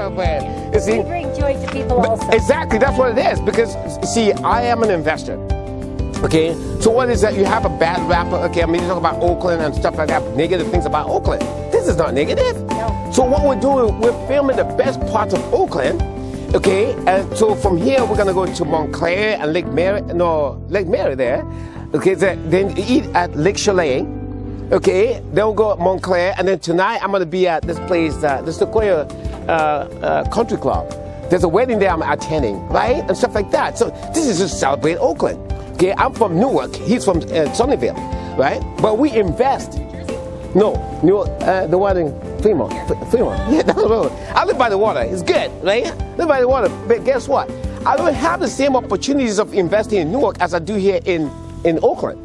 but you see, we bring joy to people also. Exactly, that's what it is. Because see, I am an investor. Okay, so what is that? You have a bad rapper. Okay, I mean, you talk about Oakland and stuff like that. Negative things about Oakland. This is not negative. No. So what we're doing, we're filming the best parts of Oakland. Okay, and so from here we're gonna go to Montclair and Lake Mary there. Okay, then eat at Lake Chalet. Okay, then we'll go at Montclair, and then tonight I'm gonna be at this place, the Sequoia Country Club. There's a wedding there I'm attending, right, and stuff like that. So this is just celebrate Oakland. Okay, I'm from Newark. He's from Sunnyvale, right? But we invest. No, Newark, the one in Fremont. Yeah, down the road. I live by the water. It's good, right? I live by the water. But guess what? I don't have the same opportunities of investing in Newark as I do here in Oakland,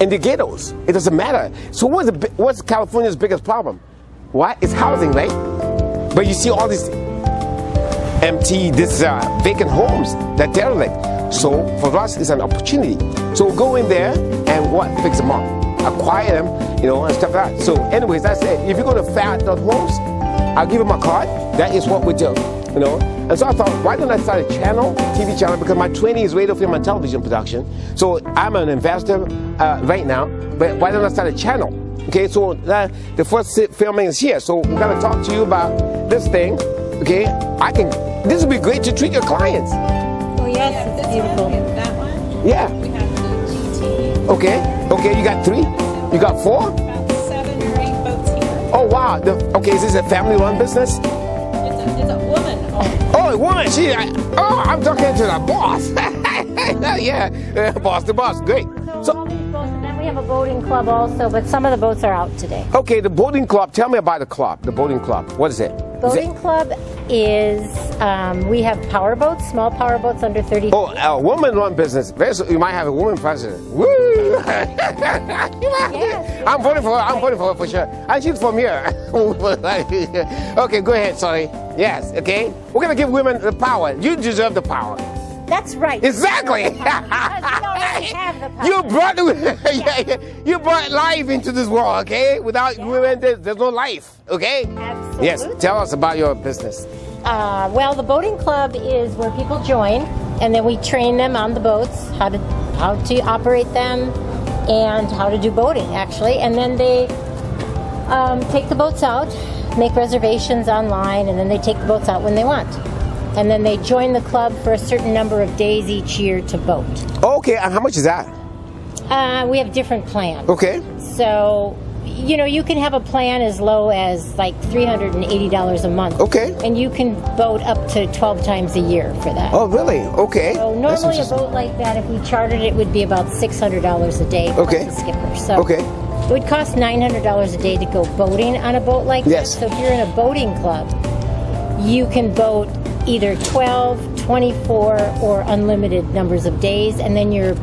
in the ghettos. It doesn't matter. So what's California's biggest problem? What? It's housing, right? But you see all these empty, vacant homes that derelict. So for us, it's an opportunity. So we'll go in there and fix them up, acquire them, and stuff like that. So anyways, that's it. If you go to Fat.homes, I'll give you my card. That is what we do, And so I thought, why don't I start a channel, TV channel? Because my training is radio, film, and television production. So I'm an investor right now, but why don't I start a channel? Okay, so the first filming is here. So we're gonna talk to you about this thing. Okay, this would be great to treat your clients. Oh yes, it's beautiful. That one? Yeah. We have the GT. Okay, you got 3? You got 4? About 7 or 8 boats here. Oh wow, okay, is this a family-run business? It's a woman. Oh, a woman, I'm talking to the boss. Yeah, boss to boss, great. So all these boats, and then we have a boating club also, but some of the boats are out today. Okay, the boating club, tell me about the boating club. What is it? Boating club is, we have power boats, small power boats under 30 feet. Oh, a woman-run business. You might have a woman president. Woo! Yes. I'm voting for her for sure. And she's from here. Okay, go ahead, sorry. Yes, okay? We're going to give women the power. You deserve the power. That's right. Exactly. Because we already have the power. You brought life into this world, okay? Without women, there's no life, okay? Absolutely. Yes, tell us about your business. Well, the boating club is where people join, and then we train them on the boats, how to operate them, and how to do boating, actually. And then they take the boats out, make reservations online, and then they take the boats out when they want. And then they join the club for a certain number of days each year to boat. Okay, and how much is that? We have different plans. Okay. So, you can have a plan as low as like $380 a month. Okay. And you can boat up to 12 times a year for that. Oh, really? Okay. So normally a boat like that, if we chartered it, would be about $600 a day for the skipper. So okay. It would cost $900 a day to go boating on a boat like yes. this. So if you're in a boating club, you can boat either 12, 24, or unlimited numbers of days, and then your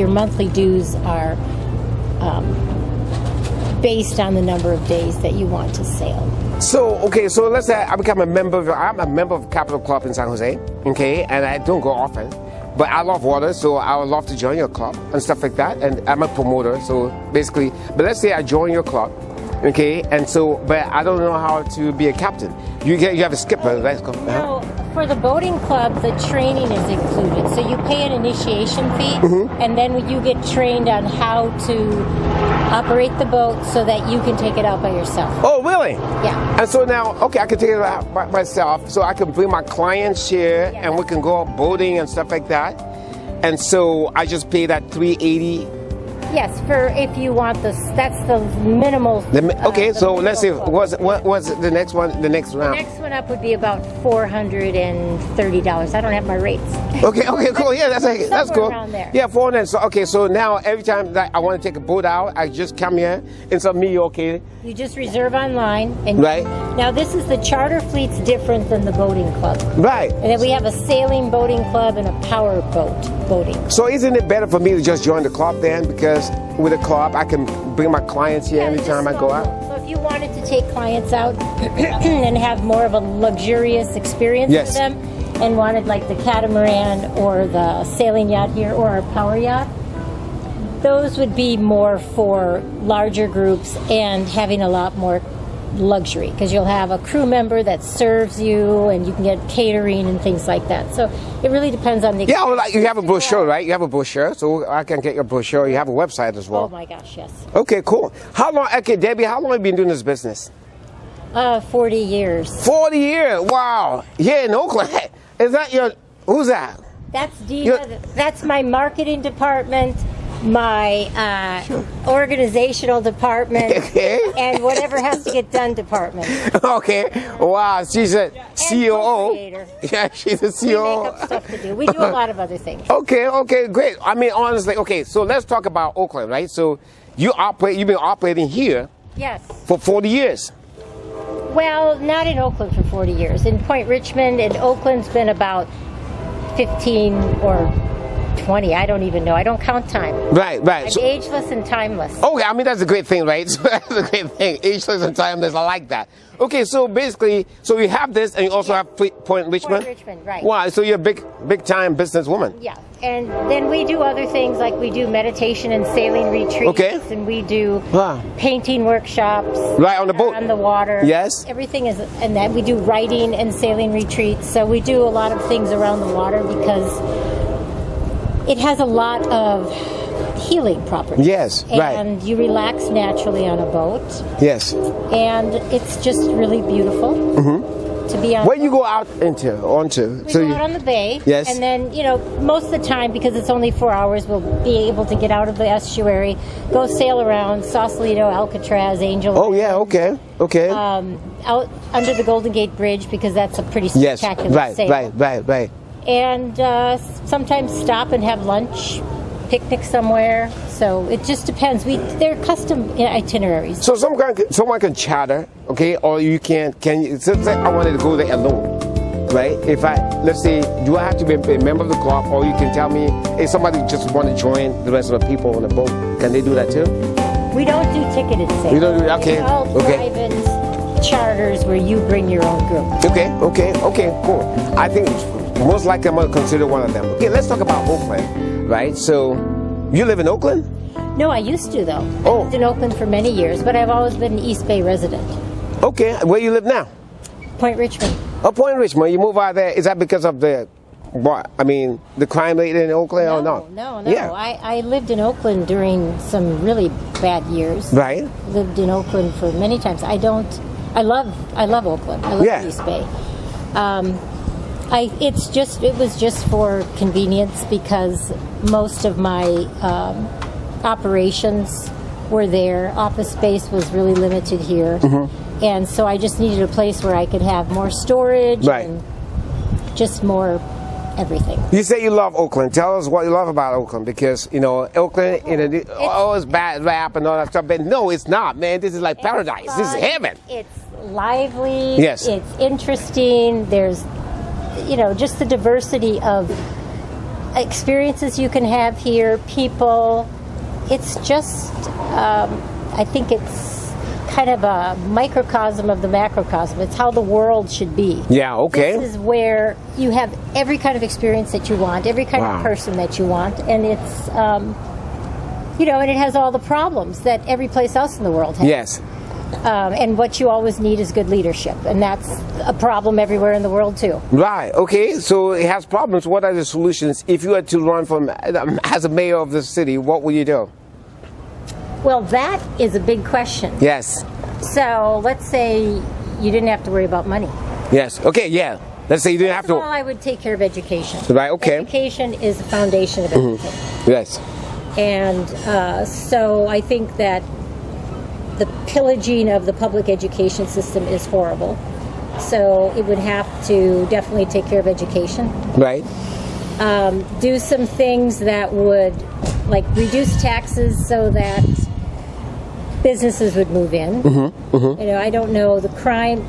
monthly dues are based on the number of days that you want to sail. So, okay, so let's say I'm a member of Capital Club in San Jose, okay, and I don't go often, but I love water, so I would love to join your club and stuff like that, and I'm a promoter, so basically, but let's say I join your club, okay, and so, but I don't know how to be a captain. You have a skipper, right? No, for the boating club, the training is included. So you pay an initiation fee, and then you get trained on how to operate the boat so that you can take it out by yourself. Oh, really? Yeah. And so now, okay, I can take it out by myself, so I can bring my clients here, and we can go out boating and stuff like that. And so I just pay that $380. Yes, for if you want that's the minimal. Okay, so let's see, what's the next one, the next round? The next one up would be about $430. I don't have my rates. Okay, cool. Yeah, that's cool. Around there. Yeah, $400. So okay, so now every time that I want to take a boat out, I just come here and so me, okay. You just reserve online, and right. Now this is the charter fleet's different than the boating club. Right. And then we have a sailing boating club and a power boat boating. So isn't it better for me to just join the club then? Because with a club, I can bring my clients here every time I go out. So if you wanted to take clients out and have more of a luxurious experience yes. for them, and wanted like the catamaran or the sailing yacht here or our power yacht, those would be more for larger groups and having a lot more luxury because you'll have a crew member that serves you, and you can get catering and things like that. So it really depends on the Yeah, well, like you have a brochure, right? You have a brochure, so I can get your brochure. You have a website as well. Oh my gosh, yes. Okay, cool. How long? Okay, Debbie, how long have you been doing this business? 40 years. 40 years. Wow. Here in Oakland. Is that your? Who's that? That's Dina. That's my marketing department, my organizational department, Okay. and whatever has to get done department. Okay. Wow. She's a COO. co-creator. Yeah, she's a We COO. make up stuff to do. We do a lot of other things. Okay, okay, great. I mean, honestly, okay, so let's talk about Oakland, right? So you've been operating here Yes. for 40 years. Well, not in Oakland for 40 years. In Point Richmond, and Oakland's been about 15 or 20. I don't even know. I don't count time. Right, right. I'm So, ageless and timeless. okay, I mean, that's a great thing, right? So that's a great thing. Ageless and timeless, I like that. Okay, so basically, so you have this and you also have Point Richmond? Point Richmond, right. Wow, so you're a big time businesswoman. Yeah, and then we do other things like we do meditation and sailing retreats, Okay. and we do Wow. painting workshops. Right, on the boat. On the water. Yes. Everything is, and then we do writing and sailing retreats. So we do a lot of things around the water because it has a lot of healing properties. Yes, right. And you relax naturally on a boat, Yes. and it's just really beautiful to be on. Where you go out onto? We go out on the bay, Yes. and then, most of the time, because it's only 4 hours, we'll be able to get out of the estuary, go sail around Sausalito, Alcatraz, Angel. Oh yeah, okay, okay. Out under the Golden Gate Bridge, because that's a pretty Yes, spectacular right, sail. right. And sometimes stop and have lunch, picnic somewhere. So it just depends. They're custom itineraries. So someone can charter, okay, or you can you? So say I wanted to go there alone, right? Let's say, do I have to be a member of the club, or you can tell me, if somebody just want to join the rest of the people on the boat, can they do that too? We don't do ticketed sails. You don't do okay, It's all okay. private charters where you bring your own group. Okay, cool. I think most likely I'm going to consider one of them. Okay, let's talk about Oakland, right? So, you live in Oakland? No, I used to though. Oh. I lived in Oakland for many years, but I've always been an East Bay resident. Okay, where you live now? Point Richmond. Oh, Point Richmond. You move out there. Is that because of the crime rate in Oakland or not? No. Yeah. I lived in Oakland during some really bad years. Right. Lived in Oakland for many times. I love Oakland. I love Yeah. East Bay. It was just for convenience because most of my operations were there. Office space was really limited here. And so I just needed a place where I could have more storage Right. and just more everything. You say you love Oakland. Tell us what you love about Oakland, because Oakland, it's bad rap and all that stuff. But no, it's not, man. This is like paradise. This is heaven. It's lively. Yes. It's interesting. There's, just the diversity of experiences you can have here. People. It's just, I think it's kind of a microcosm of the macrocosm. It's how the world should be. Yeah. Okay. This is where you have every kind of experience that you want, every kind Wow. of person that you want, and it's, and it has all the problems that every place else in the world has. Yes. And what you always need is good leadership, and that's a problem everywhere in the world too. Right. Okay. So it has problems. What are the solutions? If you had to run as a mayor of the city, what would you do? Well, that is a big question. Yes. So let's say you didn't have to worry about money. Yes. Okay. Yeah. Let's say you didn't have First of to. all, I would take care of education. Right. Okay. Education is the foundation of everything. Yes. And so I think that the pillaging of the public education system is horrible. So it would have to definitely take care of education. Right. Do some things that would, like, reduce taxes so that businesses would move in. I don't know, the crime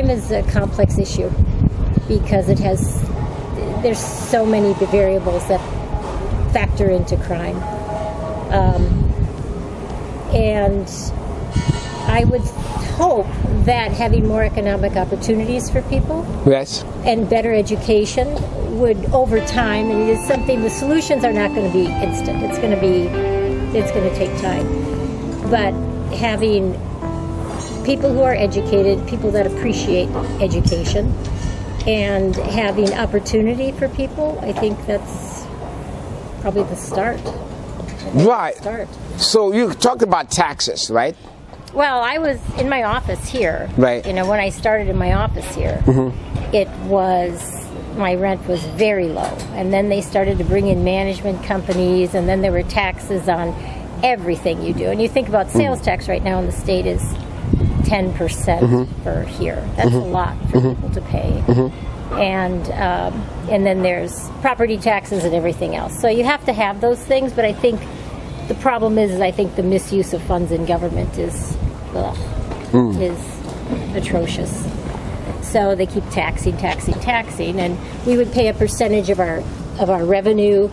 is a complex issue because there's so many variables that factor into crime. And I would hope that having more economic opportunities for people Yes. and better education would, over time, and it is something, the solutions are not going to be instant. It's going to take time. But having people who are educated, people that appreciate education, and having opportunity for people. I think that's probably the start. Right. Start. So you talked about taxes, right? Well, I was in my office here. Right. You know, when I started in my office here, it was, my rent was very low. And then they started to bring in management companies, and then there were taxes on everything you do. And you think about sales tax right now in the state is 10% for here. That's a lot for people to pay. And then there's property taxes and everything else. So you have to have those things, but I think the problem is I think the misuse of funds in government is atrocious. So they keep taxing, and we would pay a percentage of our revenue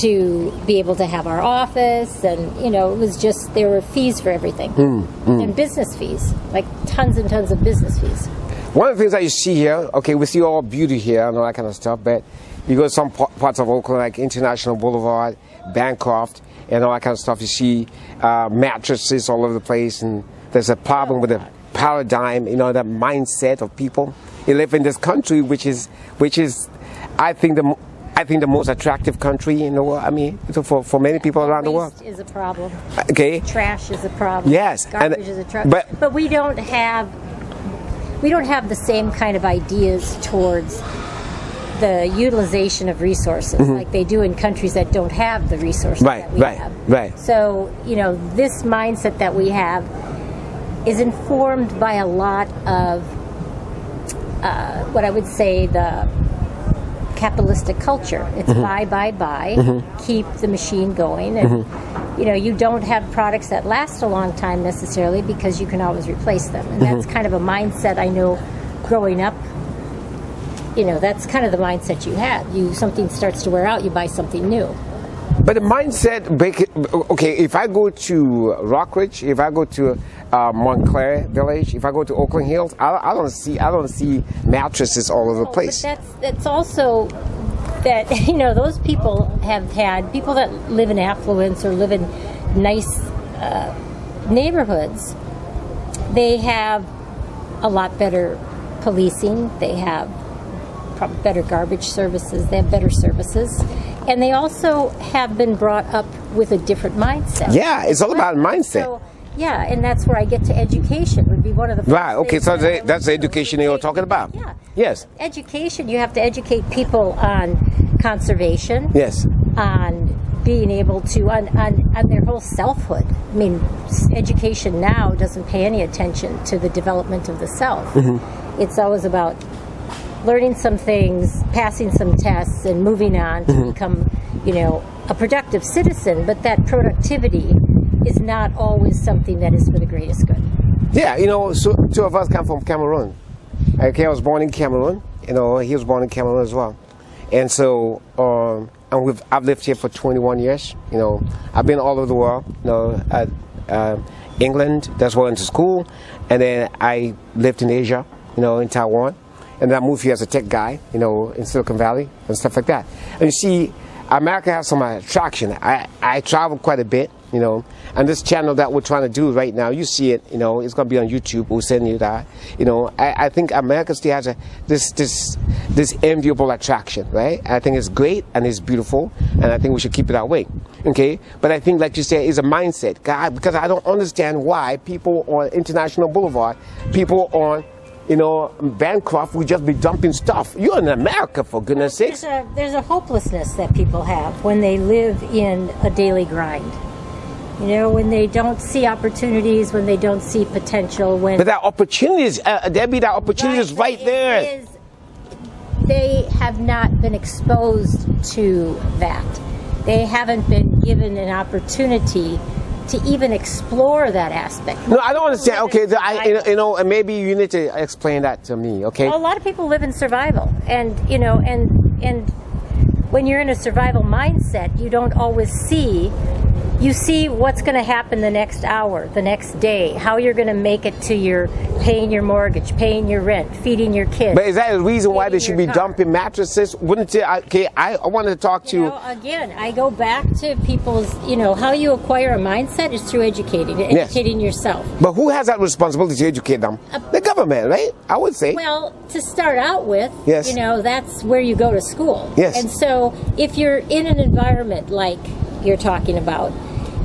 to be able to have our office, and you know, it was just, there were fees for everything, and business fees, like tons and tons of business fees. One of the things that you see here, okay, we see all beauty here and all that kind of stuff, but you go to some parts of Oakland, like International Boulevard, Bancroft, and all that kind of stuff. You see mattresses all over the place, and there's a problem with the paradigm, you know, that mindset of people. You live in this country, which is, I think the most attractive country in the world. I mean, for many people around the world. Waste is a problem. Okay. Trash is a problem. Yes. Garbage is a problem. But we don't have the same kind of ideas towards the utilization of resources like they do in countries that don't have the resources that we have. Right. So, you know, this mindset that we have is informed by a lot of what I would say the capitalistic culture. It's buy, keep the machine going, and you know, you don't have products that last a long time necessarily because you can always replace them, and that's kind of a mindset I know growing up. You know, that's kind of the mindset you have. Something starts to wear out, you buy something new. But the mindset, okay, if I go to Rockridge, if I go to Montclair Village, if I go to Oakland Hills, I don't see mattresses all over the place. But that's also that, you know, those people have had, people that live in affluence or live in nice neighborhoods, they have a lot better policing, they have probably better garbage services, they have better services, and they also have been brought up with a different mindset. Yeah, it's all about mindset. So, yeah, and that's where I get to education would be one of the first right. Okay, so that's the education you're talking about. Yeah. Yes. Education. You have to educate people on conservation. Yes. On being able to on their whole selfhood. I mean, education now doesn't pay any attention to the development of the self. It's always about learning some things, passing some tests, and moving on to become, you know, a productive citizen. But that productivity is not always something that is for the greatest good. Yeah, you know, so two of us come from Cameroon. Okay, I was born in Cameroon. You know, he was born in Cameroon as well. And so, I've lived here for 21 years. You know, I've been all over the world. You know, at England, that's where I went to school, and then I lived in Asia. You know, in Taiwan. And then I moved here as a tech guy, you know, in Silicon Valley and stuff like that. And you see, America has some attraction. I travel quite a bit, you know, and this channel that we're trying to do right now, you see it, you know, it's going to be on YouTube. We'll send you that. You know, I think America still has this enviable attraction, right? I think it's great and it's beautiful, and I think we should keep it that way, okay? But I think, like you said, it's a mindset, God, because I don't understand why people on International Boulevard, people on, you know, Bancroft would just be dumping stuff. You're in America, for goodness sakes. There's a hopelessness that people have when they live in a daily grind. You know, when they don't see opportunities, when they don't see potential. But that opportunities, there be that opportunities right there. They have not been exposed to that. They haven't been given an opportunity to even explore that aspect. No, I don't understand. Okay, you know, maybe you need to explain that to me. Okay. Well, a lot of people live in survival, and you know, and when you're in a survival mindset, you don't always see you see what's going to happen the next hour, the next day, how you're going to make it to your paying your mortgage, paying your rent, feeding your kids. But is that the reason why they should be car. dumping mattresses? Wouldn't it? Okay, I wanted to talk to You know, again, I go back to people's, how you acquire a mindset is through educating yourself. But who has that responsibility to educate them? The government, right? I would say. Well, to start out with, yes. That's where you go to school. Yes. And so if you're in an environment like you're talking about,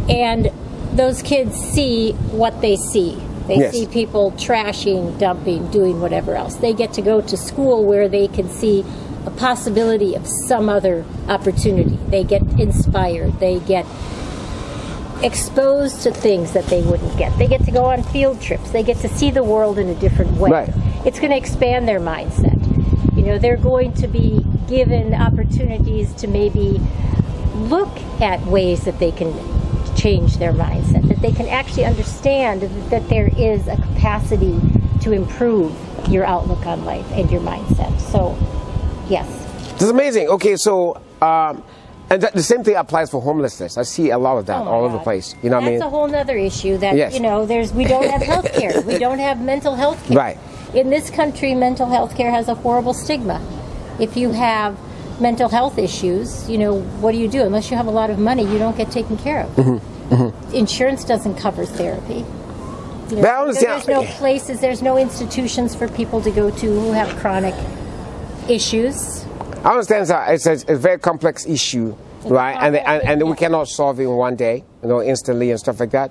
and those kids see what they see. They yes. see people trashing, dumping, doing whatever else. They get to go to school where they can see a possibility of some other opportunity. They get inspired. They get exposed to things that they wouldn't get. They get to go on field trips. They get to see the world in a different way. Right. It's going to expand their mindset. They're going to be given opportunities to maybe look at ways that they can change their mindset, that they can actually understand that there is a capacity to improve your outlook on life and your mindset. So, yes. This is amazing. Okay, so, and the same thing applies for homelessness. I see a lot of that all over the place. You know what I mean? That's a whole other issue that, yes. we don't have health care. We don't have mental health care. Right. In this country, mental health care has a horrible stigma. If you have mental health issues, what do you do? Unless you have a lot of money, you don't get taken care of. Mm-hmm. Mm-hmm. Insurance doesn't cover therapy. But I understand. There's no places, there's no institutions for people to go to who have chronic issues. I understand it's a very complex issue, right? And we cannot solve it in one day, instantly and stuff like that.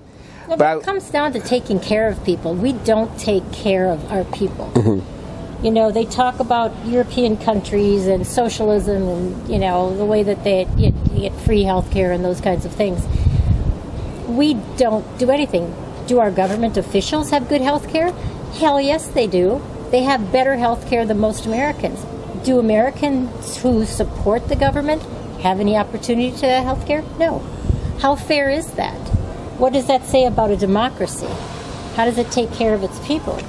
No, but it comes down to taking care of people. We don't take care of our people. Mm-hmm. They talk about European countries and socialism and, the way that they get free health care and those kinds of things. We don't do anything. Do our government officials have good health care? Hell yes, they do. They have better health care than most Americans. Do Americans who support the government have any opportunity to health care? No. How fair is that? What does that say about a democracy? How does it take care of its people?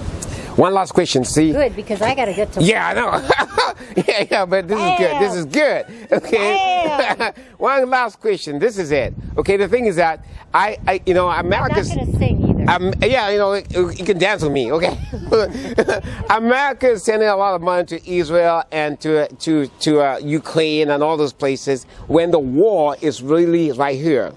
One last question, see? Good, because I got to get to Yeah, I know. yeah, but this is good. This is good. Okay. One last question. This is it. Okay, the thing is that America's... I'm not going to sing either. You can dance with me, okay? America is sending a lot of money to Israel and to Ukraine and all those places when the war is really right here.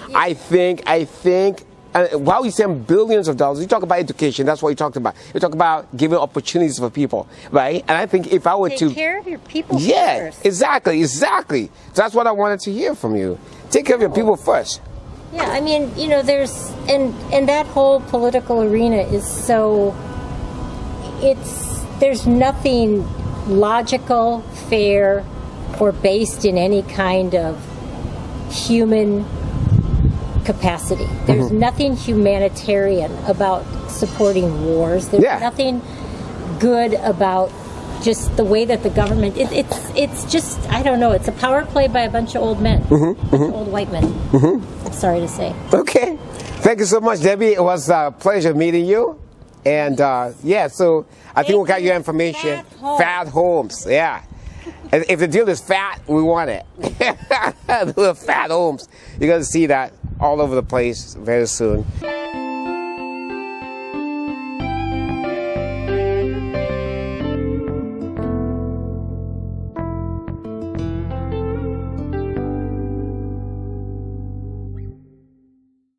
Yeah. I think. While we send billions of dollars, you talk about education. That's what you talked about. You talk about giving opportunities for people, right? And I think if I were to take care of your people first. Exactly. So that's what I wanted to hear from you. Take care of your people first. Yeah, I mean, there's and that whole political arena is so. There's nothing logical, fair, or based in any kind of human capacity. There's nothing humanitarian about supporting wars. There's nothing good about just the way that the government. It's just, I don't know. It's a power play by a bunch of old men, old white men. I'm sorry to say. Okay, thank you so much, Debbie. It was a pleasure meeting you. And so I think we got your information. Fat homes, yeah. And if the deal is fat, we want it. The fat homes. You're going to see that all over the place very soon.